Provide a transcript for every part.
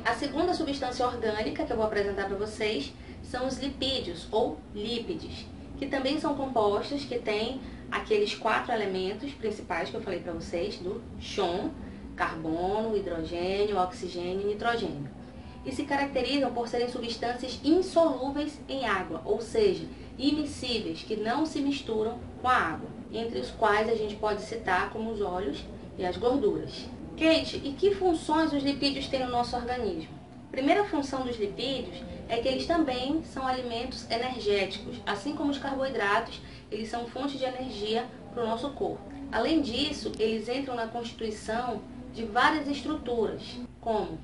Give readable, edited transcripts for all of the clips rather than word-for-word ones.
A segunda substância orgânica que eu vou apresentar para vocês são os lipídios ou lípides, que também são compostos que têm aqueles 4 elementos principais que eu falei para vocês, do chum, carbono, hidrogênio, oxigênio e nitrogênio. E se caracterizam por serem substâncias insolúveis em água, ou seja, immiscíveis, que não se misturam com a água, entre os quais a gente pode citar como os óleos e as gorduras. Kate, e que funções os lipídios têm no nosso organismo? A primeira função dos lipídios é que eles também são alimentos energéticos, assim como os carboidratos, eles são fonte de energia para o nosso corpo. Além disso, eles entram na constituição de várias estruturas, como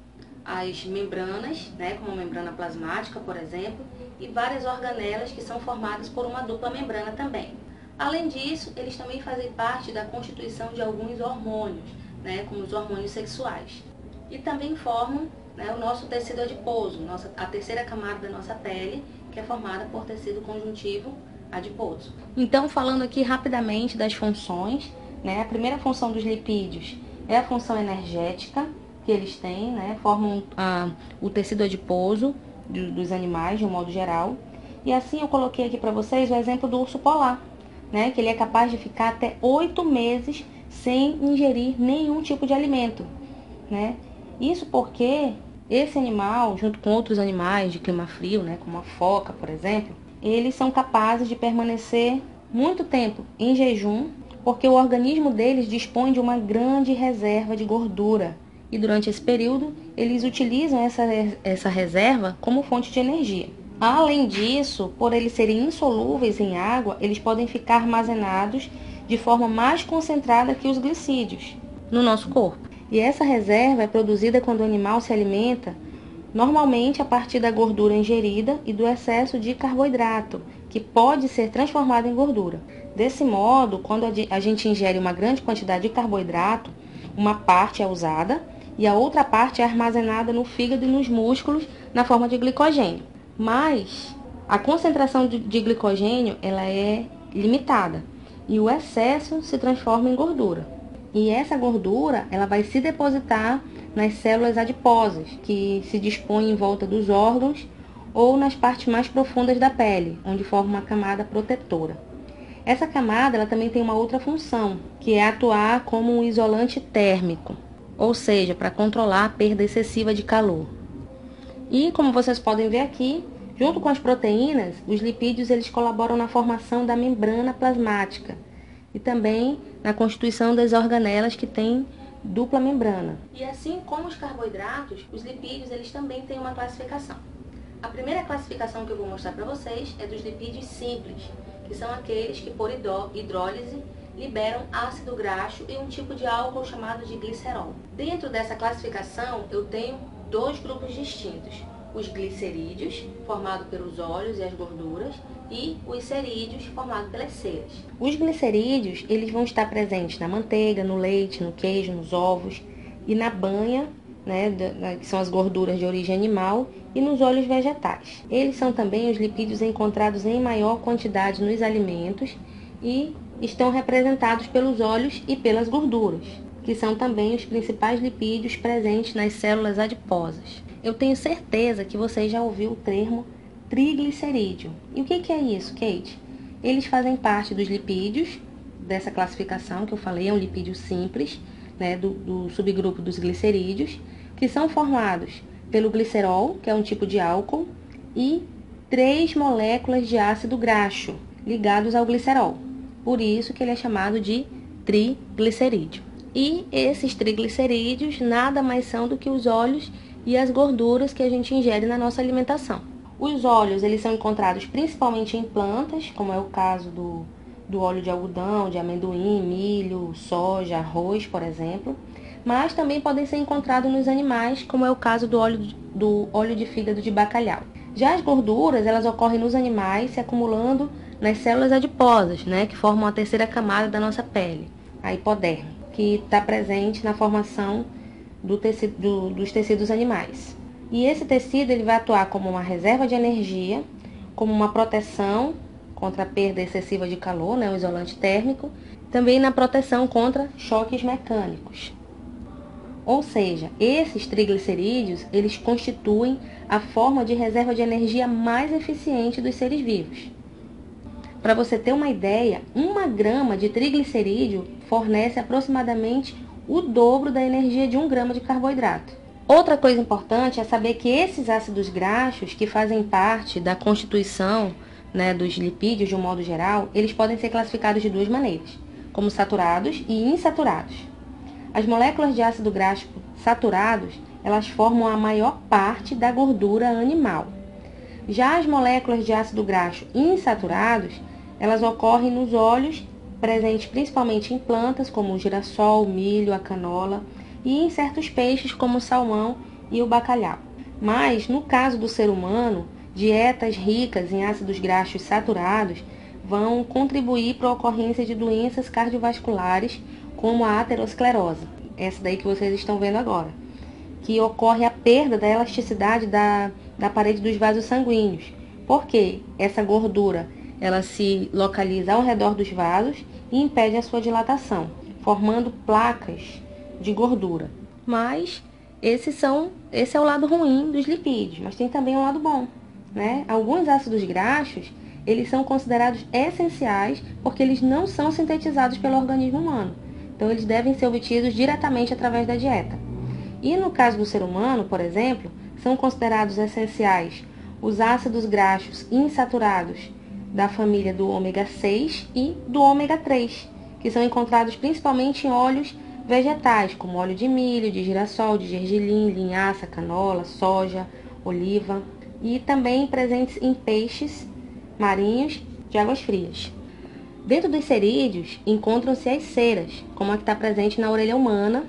as membranas, como a membrana plasmática, por exemplo, e várias organelas que são formadas por uma dupla membrana também. Além disso, eles também fazem parte da constituição de alguns hormônios, como os hormônios sexuais. E também formam o nosso tecido adiposo, a terceira camada da nossa pele, que é formada por tecido conjuntivo adiposo. Então, falando aqui rapidamente das funções, a primeira função dos lipídios é a função energética que eles têm, formam o tecido adiposo dos animais, de um modo geral. E assim eu coloquei aqui para vocês o exemplo do urso polar, que ele é capaz de ficar até 8 meses sem ingerir nenhum tipo de alimento, Isso porque esse animal, junto com outros animais de clima frio, como a foca, por exemplo, eles são capazes de permanecer muito tempo em jejum, porque o organismo deles dispõe de uma grande reserva de gordura. E durante esse período, eles utilizam essa reserva como fonte de energia. Além disso, por eles serem insolúveis em água, eles podem ficar armazenados de forma mais concentrada que os glicídios no nosso corpo. E essa reserva é produzida quando o animal se alimenta, normalmente a partir da gordura ingerida e do excesso de carboidrato, que pode ser transformado em gordura. Desse modo, quando a gente ingere uma grande quantidade de carboidrato, uma parte é usada e a outra parte é armazenada no fígado e nos músculos na forma de glicogênio. Mas a concentração de glicogênio ela é limitada e o excesso se transforma em gordura. E essa gordura ela vai se depositar nas células adiposas, que se dispõem em volta dos órgãos ou nas partes mais profundas da pele, onde forma uma camada protetora. Essa camada ela também tem uma outra função, que é atuar como um isolante térmico, ou seja, para controlar a perda excessiva de calor. E como vocês podem ver aqui, junto com as proteínas, os lipídios eles colaboram na formação da membrana plasmática e também na constituição das organelas que têm dupla membrana. E assim como os carboidratos, os lipídios eles também têm uma classificação. A primeira classificação que eu vou mostrar para vocês é dos lipídios simples, que são aqueles que por hidrólise liberam ácido graxo e um tipo de álcool chamado de glicerol. Dentro dessa classificação eu tenho 2 grupos distintos, os glicerídeos, formados pelos óleos e as gorduras, e os cerídeos, formados pelas ceras. Os glicerídeos eles vão estar presentes na manteiga, no leite, no queijo, nos ovos e na banha, que são as gorduras de origem animal, e nos óleos vegetais. Eles são também os lipídios encontrados em maior quantidade nos alimentos e estão representados pelos óleos e pelas gorduras, que são também os principais lipídios presentes nas células adiposas. Eu tenho certeza que você já ouviu o termo triglicerídeo. E o que é isso, Kate? Eles fazem parte dos lipídios, dessa classificação que eu falei, é um lipídio simples, do subgrupo dos glicerídeos, que são formados pelo glicerol, que é um tipo de álcool, e 3 moléculas de ácido graxo ligados ao glicerol. Por isso que ele é chamado de triglicerídeo. E esses triglicerídeos nada mais são do que os óleos e as gorduras que a gente ingere na nossa alimentação. Os óleos eles são encontrados principalmente em plantas, como é o caso do óleo de algodão, de amendoim, milho, soja, arroz, por exemplo. Mas também podem ser encontrados nos animais, como é o caso do óleo de fígado de bacalhau. Já as gorduras, elas ocorrem nos animais, se acumulando nas células adiposas, que formam a terceira camada da nossa pele, a hipoderme, que está presente na formação dos tecidos animais. E esse tecido ele vai atuar como uma reserva de energia, como uma proteção contra a perda excessiva de calor, o isolante térmico, também na proteção contra choques mecânicos. Ou seja, esses triglicerídeos, eles constituem a forma de reserva de energia mais eficiente dos seres vivos. Para você ter uma ideia, 1 grama de triglicerídeo fornece aproximadamente o dobro da energia de 1 grama de carboidrato. Outra coisa importante é saber que esses ácidos graxos, que fazem parte da constituição, dos lipídios de um modo geral, eles podem ser classificados de 2 maneiras, como saturados e insaturados. As moléculas de ácido graxo saturados, elas formam a maior parte da gordura animal. Já as moléculas de ácido graxo insaturados, elas ocorrem nos óleos, presentes principalmente em plantas, como o girassol, o milho, a canola, e em certos peixes, como o salmão e o bacalhau. Mas, no caso do ser humano, dietas ricas em ácidos graxos saturados vão contribuir para a ocorrência de doenças cardiovasculares, como a aterosclerose, essa daí que vocês estão vendo agora, que ocorre a perda da elasticidade da parede dos vasos sanguíneos. Por quê? Essa gordura ela se localiza ao redor dos vasos e impede a sua dilatação, formando placas de gordura. Mas esse é o lado ruim dos lipídios, mas tem também um lado bom, Alguns ácidos graxos, eles são considerados essenciais porque eles não são sintetizados pelo organismo humano. Então, eles devem ser obtidos diretamente através da dieta. E no caso do ser humano, por exemplo, são considerados essenciais os ácidos graxos insaturados da família do ômega 6 e do ômega 3, que são encontrados principalmente em óleos vegetais, como óleo de milho, de girassol, de gergelim, linhaça, canola, soja, oliva, e também presentes em peixes marinhos de águas frias. Dentro dos cerídeos encontram-se as ceras, como a que está presente na orelha humana,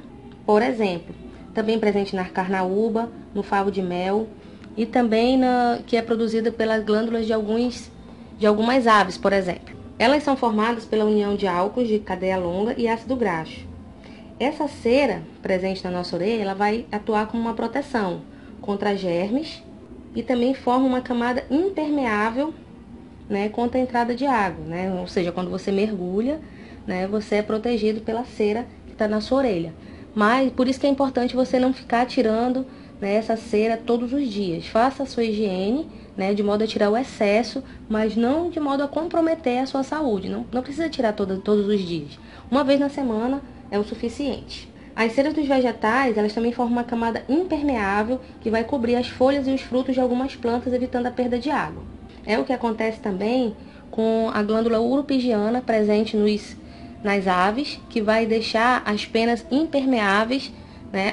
por exemplo. Também presente na carnaúba, no favo de mel, e também que é produzida pelas glândulas de algumas aves, por exemplo. Elas são formadas pela união de álcools de cadeia longa e ácido graxo. Essa cera presente na nossa orelha, ela vai atuar como uma proteção contra germes e também forma uma camada impermeável, contra a entrada de água, Ou seja, quando você mergulha, você é protegido pela cera que está na sua orelha. Mas por isso que é importante você não ficar tirando essa cera todos os dias. Faça a sua higiene, de modo a tirar o excesso, mas não de modo a comprometer a sua saúde. Não precisa tirar todos os dias. Uma vez na semana é o suficiente. As ceras dos vegetais, elas também formam uma camada impermeável que vai cobrir as folhas e os frutos de algumas plantas, evitando a perda de água. É o que acontece também com a glândula uropigiana presente nas aves, que vai deixar as penas impermeáveis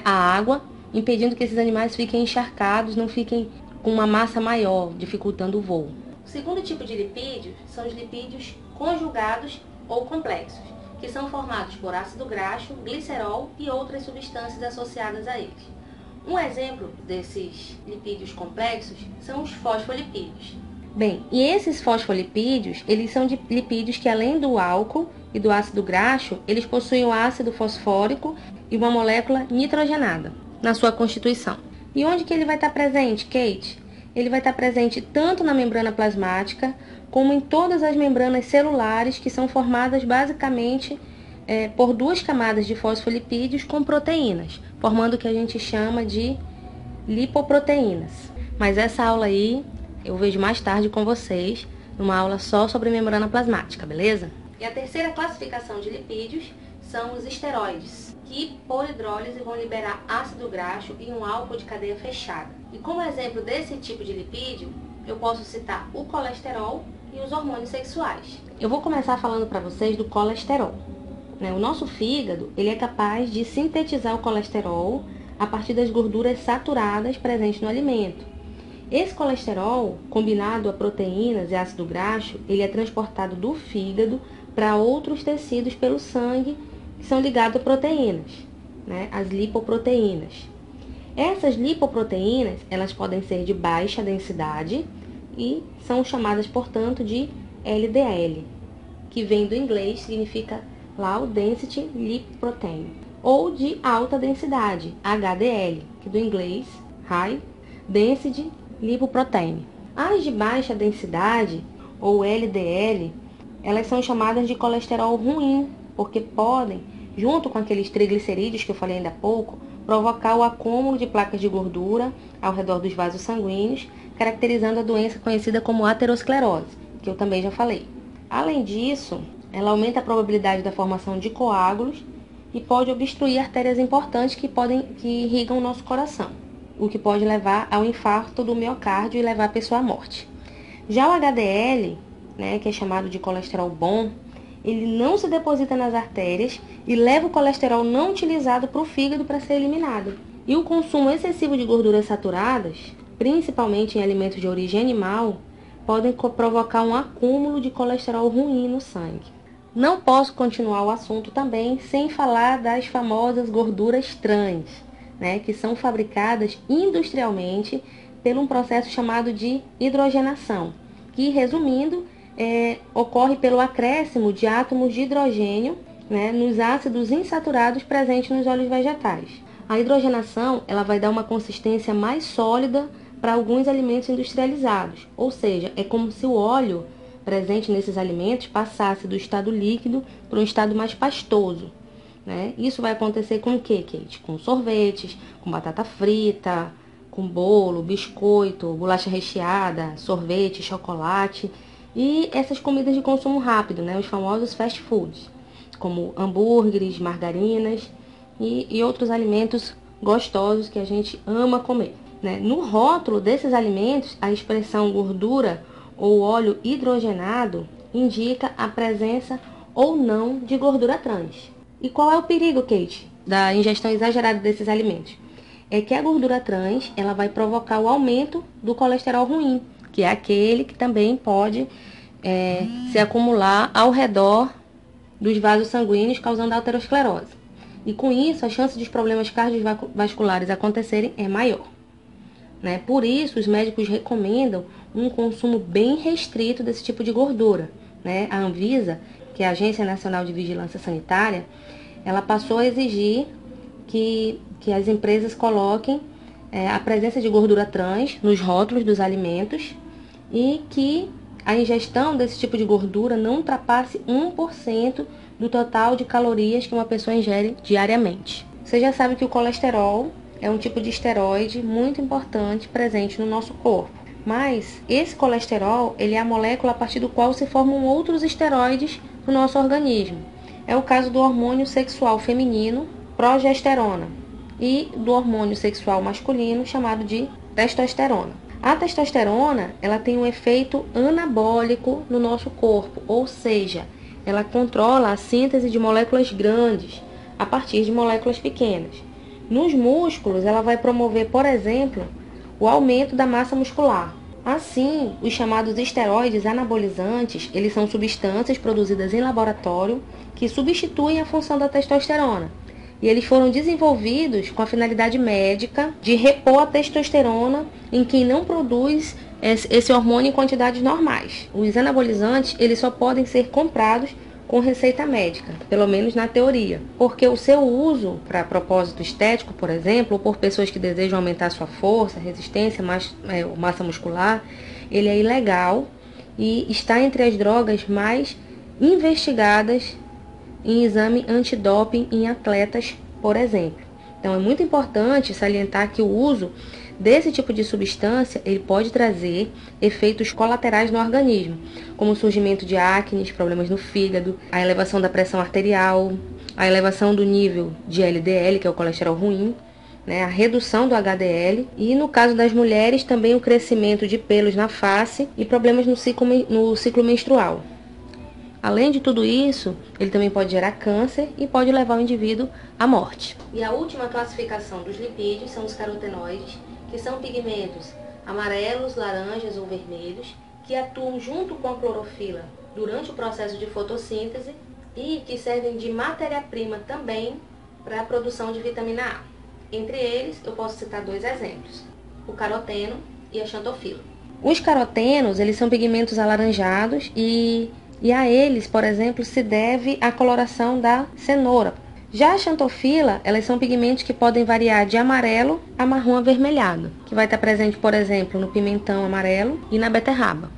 à água, impedindo que esses animais fiquem encharcados, não fiquem com uma massa maior, dificultando o voo. O segundo tipo de lipídios são os lipídios conjugados ou complexos, que são formados por ácido graxo, glicerol e outras substâncias associadas a eles. Um exemplo desses lipídios complexos são os fosfolipídios. Bem, e esses fosfolipídios, eles são lipídios que, além do álcool e do ácido graxo, eles possuem o ácido fosfórico e uma molécula nitrogenada na sua constituição. E onde que ele vai estar presente, Kate? Ele vai estar presente tanto na membrana plasmática, como em todas as membranas celulares, que são formadas basicamente por 2 camadas de fosfolipídios com proteínas, formando o que a gente chama de lipoproteínas. Mas essa aula aí eu vejo mais tarde com vocês, numa aula só sobre membrana plasmática, beleza? E a terceira classificação de lipídios são os esteroides, que por hidrólise vão liberar ácido graxo e um álcool de cadeia fechada. E como exemplo desse tipo de lipídio, eu posso citar o colesterol e os hormônios sexuais. Eu vou começar falando para vocês do colesterol. O nosso fígado, ele é capaz de sintetizar o colesterol a partir das gorduras saturadas presentes no alimento. Esse colesterol, combinado a proteínas e ácido graxo, ele é transportado do fígado para outros tecidos pelo sangue, que são ligados a proteínas, as lipoproteínas. Essas lipoproteínas, elas podem ser de baixa densidade e são chamadas, portanto, de LDL, que vem do inglês, significa Low Density Lipoprotein, ou de alta densidade, HDL, que do inglês High Density Lipoprotein. As de baixa densidade, ou LDL, elas são chamadas de colesterol ruim, porque podem, junto com aqueles triglicerídeos que eu falei ainda há pouco, provocar o acúmulo de placas de gordura ao redor dos vasos sanguíneos, caracterizando a doença conhecida como aterosclerose, que eu também já falei. Além disso, ela aumenta a probabilidade da formação de coágulos e pode obstruir artérias importantes que irrigam o nosso coração, o que pode levar ao infarto do miocárdio e levar a pessoa à morte. Já o HDL, que é chamado de colesterol bom, ele não se deposita nas artérias e leva o colesterol não utilizado para o fígado para ser eliminado. E o consumo excessivo de gorduras saturadas, principalmente em alimentos de origem animal, podem provocar um acúmulo de colesterol ruim no sangue. Não posso continuar o assunto também sem falar das famosas gorduras trans, que são fabricadas industrialmente por um processo chamado de hidrogenação, que, resumindo, ocorre pelo acréscimo de átomos de hidrogênio nos ácidos insaturados presentes nos óleos vegetais. A hidrogenação ela vai dar uma consistência mais sólida para alguns alimentos industrializados, ou seja, é como se o óleo presente nesses alimentos passasse do estado líquido para um estado mais pastoso. Isso vai acontecer com o que, Kate? Com sorvetes, com batata frita, com bolo, biscoito, bolacha recheada, sorvete, chocolate e essas comidas de consumo rápido, os famosos fast foods, como hambúrgueres, margarinas e outros alimentos gostosos que a gente ama comer. No rótulo desses alimentos, a expressão gordura ou óleo hidrogenado indica a presença ou não de gordura trans. E qual é o perigo, Kate, da ingestão exagerada desses alimentos? É que a gordura trans ela vai provocar o aumento do colesterol ruim, que é aquele que também pode se acumular ao redor dos vasos sanguíneos, causando aterosclerose. E com isso, a chance de problemas cardiovasculares acontecerem é maior. Por isso, os médicos recomendam um consumo bem restrito desse tipo de gordura. A Anvisa, que é a Agência Nacional de Vigilância Sanitária, ela passou a exigir que as empresas coloquem a presença de gordura trans nos rótulos dos alimentos e que a ingestão desse tipo de gordura não ultrapasse 1% do total de calorias que uma pessoa ingere diariamente. Você já sabe que o colesterol é um tipo de esteroide muito importante presente no nosso corpo. Mas esse colesterol ele é a molécula a partir do qual se formam outros esteroides no nosso organismo. É o caso do hormônio sexual feminino, progesterona, e do hormônio sexual masculino chamado de testosterona. A testosterona ela tem um efeito anabólico no nosso corpo, ou seja, ela controla a síntese de moléculas grandes a partir de moléculas pequenas. Nos músculos, ela vai promover, por exemplo, o aumento da massa muscular. Assim, os chamados esteroides anabolizantes, eles são substâncias produzidas em laboratório que substituem a função da testosterona. E eles foram desenvolvidos com a finalidade médica de repor a testosterona em quem não produz esse hormônio em quantidades normais. Os anabolizantes, eles só podem ser comprados com receita médica, pelo menos na teoria, porque o seu uso para propósito estético, por exemplo, ou por pessoas que desejam aumentar sua força, resistência, massa muscular, ele é ilegal e está entre as drogas mais investigadas em exame antidoping em atletas, por exemplo. Então é muito importante salientar que o uso desse tipo de substância ele pode trazer efeitos colaterais no organismo, como o surgimento de acne, problemas no fígado, a elevação da pressão arterial, a elevação do nível de LDL, que é o colesterol ruim, a redução do HDL e, no caso das mulheres, também o crescimento de pelos na face e problemas no ciclo menstrual. Além de tudo isso, ele também pode gerar câncer e pode levar o indivíduo à morte. E a última classificação dos lipídios são os carotenoides, que são pigmentos amarelos, laranjas ou vermelhos, que atuam junto com a clorofila durante o processo de fotossíntese e que servem de matéria-prima também para a produção de vitamina A. Entre eles, eu posso citar 2 exemplos, o caroteno e a xantofila. Os carotenos, eles são pigmentos alaranjados e a eles, por exemplo, se deve a coloração da cenoura. Já a xantofila, elas são pigmentos que podem variar de amarelo a marrom avermelhado, que vai estar presente, por exemplo, no pimentão amarelo e na beterraba.